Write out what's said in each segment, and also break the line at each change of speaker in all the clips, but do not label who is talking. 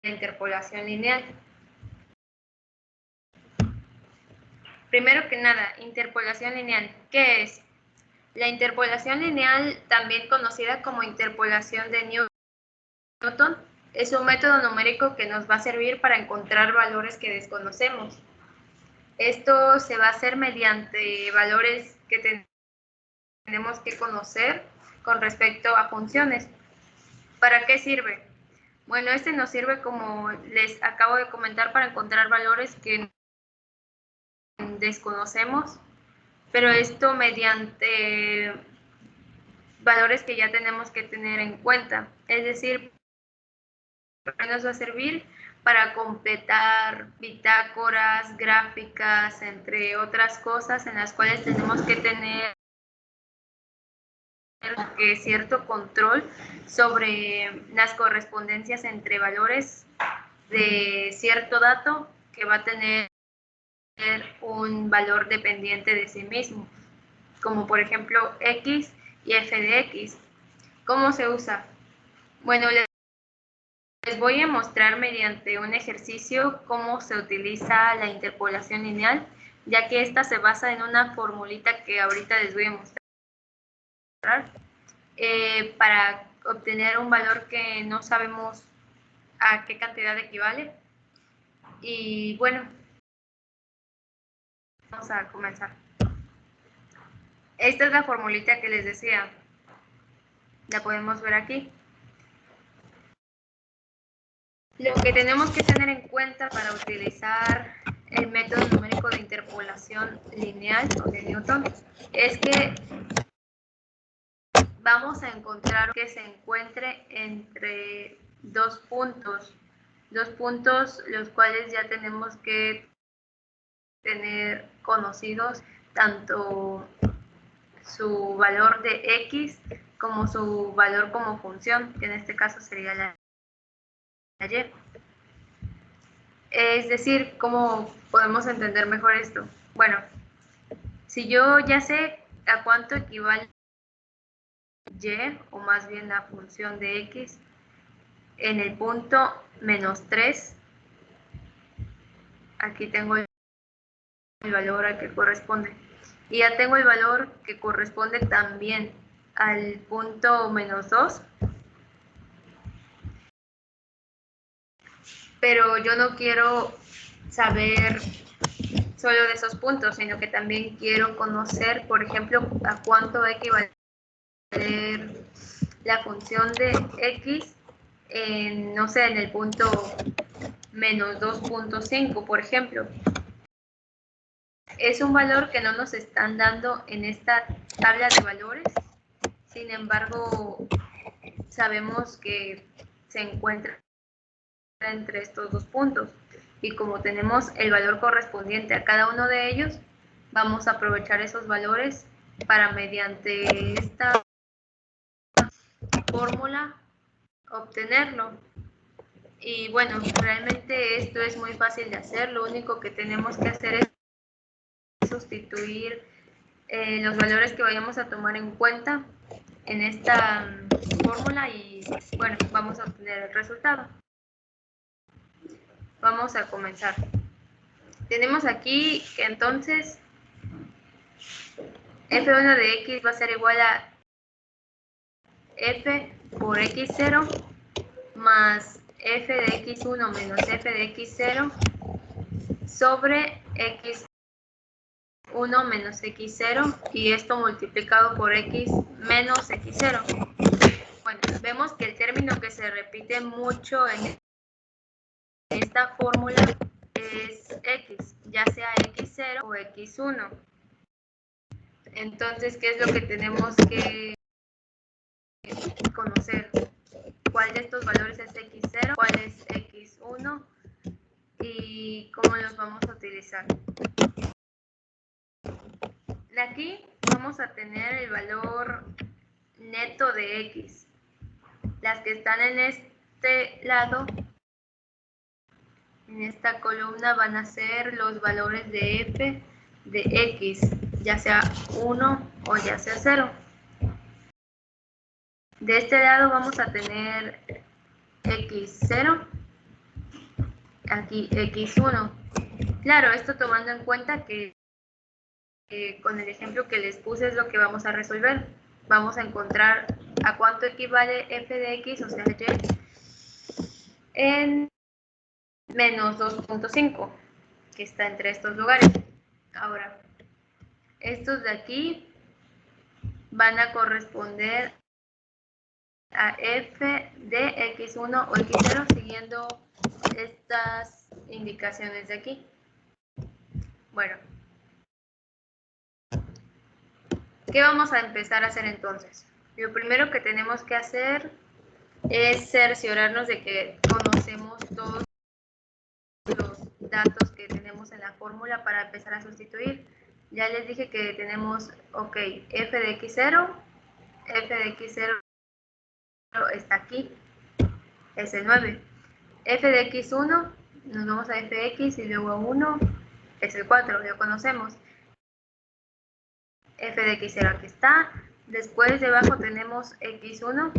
interpolación lineal. Primero que nada, interpolación lineal. ¿Qué es? La interpolación lineal, también conocida como interpolación de Newton, es un método numérico que nos va a servir para encontrar valores que desconocemos. Esto se va a hacer mediante valores que tenemos que conocer con respecto a funciones. ¿Para qué sirve? Bueno, este nos sirve, como les acabo de comentar, para encontrar valores que desconocemos, pero esto mediante valores que ya tenemos que tener en cuenta. Es decir, nos va a servir para completar bitácoras, gráficas, entre otras cosas en las cuales tenemos que tener cierto control sobre las correspondencias entre valores de cierto dato que va a tener un valor dependiente de sí mismo, como por ejemplo x y f de x. ¿Cómo se usa? Bueno, les voy a mostrar mediante un ejercicio cómo se utiliza la interpolación lineal, ya que esta se basa en una formulita que ahorita les voy a mostrar para obtener un valor que no sabemos a qué cantidad equivale. Y bueno, vamos a comenzar. Esta es la formulita que les decía. La podemos ver aquí. Lo que tenemos que tener en cuenta para utilizar el método numérico de interpolación lineal o de Newton es que vamos a encontrar que se encuentre entre dos puntos los cuales ya tenemos que tener conocidos tanto su valor de x como su valor como función, que en este caso sería la y. Es decir, ¿cómo podemos entender mejor esto? Bueno, si yo ya sé a cuánto equivale y, o más bien la función de x, en el punto -3, aquí tengo el valor al que corresponde. Y ya tengo el valor que corresponde también al punto -2. Pero yo no quiero saber solo de esos puntos, sino que también quiero conocer, por ejemplo, a cuánto va a equivaler la función de x en, no sé, en el punto -2.5, por ejemplo. Es un valor que no nos están dando en esta tabla de valores, sin embargo, sabemos que se encuentra entre estos dos puntos, y como tenemos el valor correspondiente a cada uno de ellos, vamos a aprovechar esos valores para, mediante esta fórmula, obtenerlo. Y bueno, realmente esto es muy fácil de hacer. Lo único que tenemos que hacer es sustituir los valores que vayamos a tomar en cuenta en esta fórmula y bueno, vamos a obtener el resultado. Vamos a comenzar. Tenemos aquí que entonces f1 de x va a ser igual a f por x0 más f de x1 menos f de x0 sobre x1 menos x0, y esto multiplicado por x menos x0. Bueno, vemos que el término que se repite mucho en esta fórmula es x, ya sea x0 o x1. Entonces, ¿qué es lo que tenemos que conocer? ¿Cuál de estos valores es x0? ¿Cuál es x1? ¿Y cómo los vamos a utilizar? De aquí vamos a tener el valor neto de x. Las que están en este lado, en esta columna, van a ser los valores de f de x, ya sea 1 o ya sea 0. De este lado vamos a tener x0 aquí x1. Claro, esto tomando en cuenta que con el ejemplo que les puse es lo que vamos a resolver. Vamos a encontrar a cuánto equivale f de x, o sea, y, en menos 2.5, que está entre estos lugares. Ahora, estos de aquí van a corresponder a f de x1 o x0 siguiendo estas indicaciones de aquí. Bueno, ¿qué vamos a empezar a hacer entonces? Lo primero que tenemos que hacer es cerciorarnos de que conocemos todos los datos que tenemos en la fórmula para empezar a sustituir. Ya les dije que tenemos, ok, f de x0 está aquí, es el 9. F de x1, nos vamos a fx y luego a 1, es el 4, lo conocemos. F de x0 aquí está. Después debajo tenemos x1,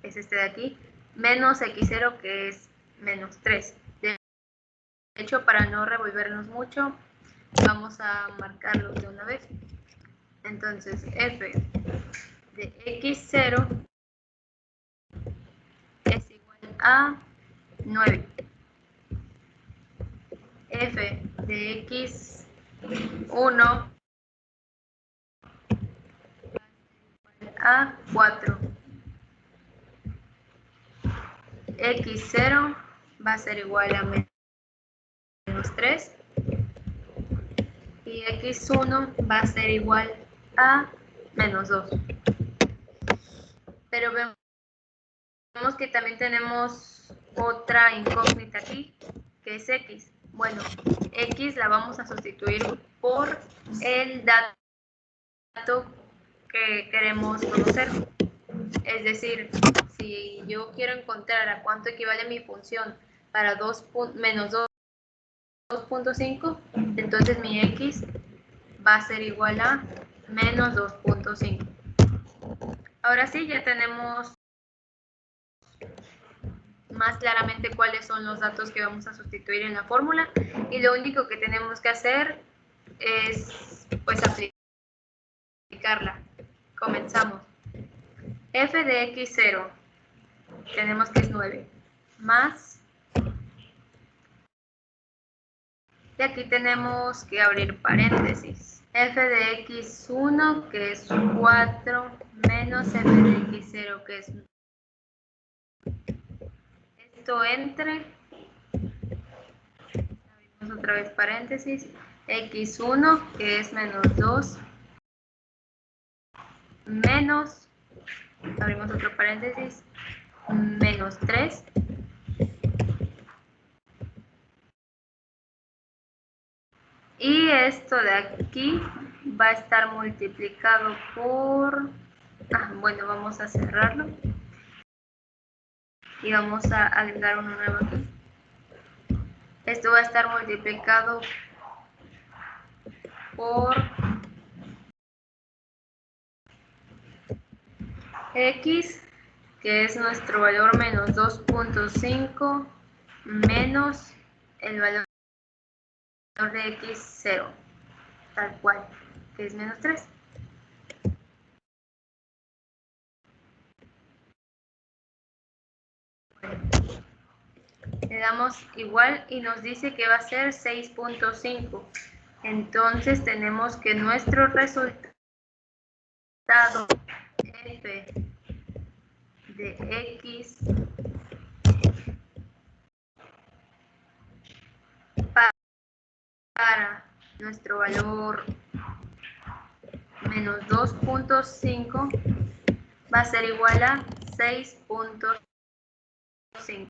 es este de aquí, menos x0 que es menos 3. De hecho, para no revolvernos mucho, vamos a marcarlos de una vez. Entonces, f de x0 es igual a 9. F de x1 a 4. X0 va a ser igual a menos 3. Y x1 va a ser igual a menos 2. Pero vemos que también tenemos otra incógnita aquí, que es x. Bueno, x la vamos a sustituir por el dato que queremos conocer. Es decir, si yo quiero encontrar a cuánto equivale mi función para menos 2.5, entonces mi x va a ser igual a menos 2.5. Ahora sí, ya tenemos más claramente cuáles son los datos que vamos a sustituir en la fórmula y lo único que tenemos que hacer es pues aplicarla. Comenzamos. F de x0 tenemos que es 9 más, y aquí tenemos que abrir paréntesis, f de x1 que es 4 menos f de x0 que es esto entre, abrimos otra vez paréntesis, x1 que es menos 2 menos, abrimos otro paréntesis, menos 3 y esto de aquí va a estar multiplicado por, bueno, vamos a cerrarlo y vamos a agregar uno nuevo aquí. Esto va a estar multiplicado por x, que es nuestro valor menos 2.5 menos el valor de x0, tal cual, que es menos 3. Le damos igual y nos dice que va a ser 6.5. Entonces tenemos que nuestro resultado f de x para nuestro valor menos 2.5 va a ser igual a 6.5.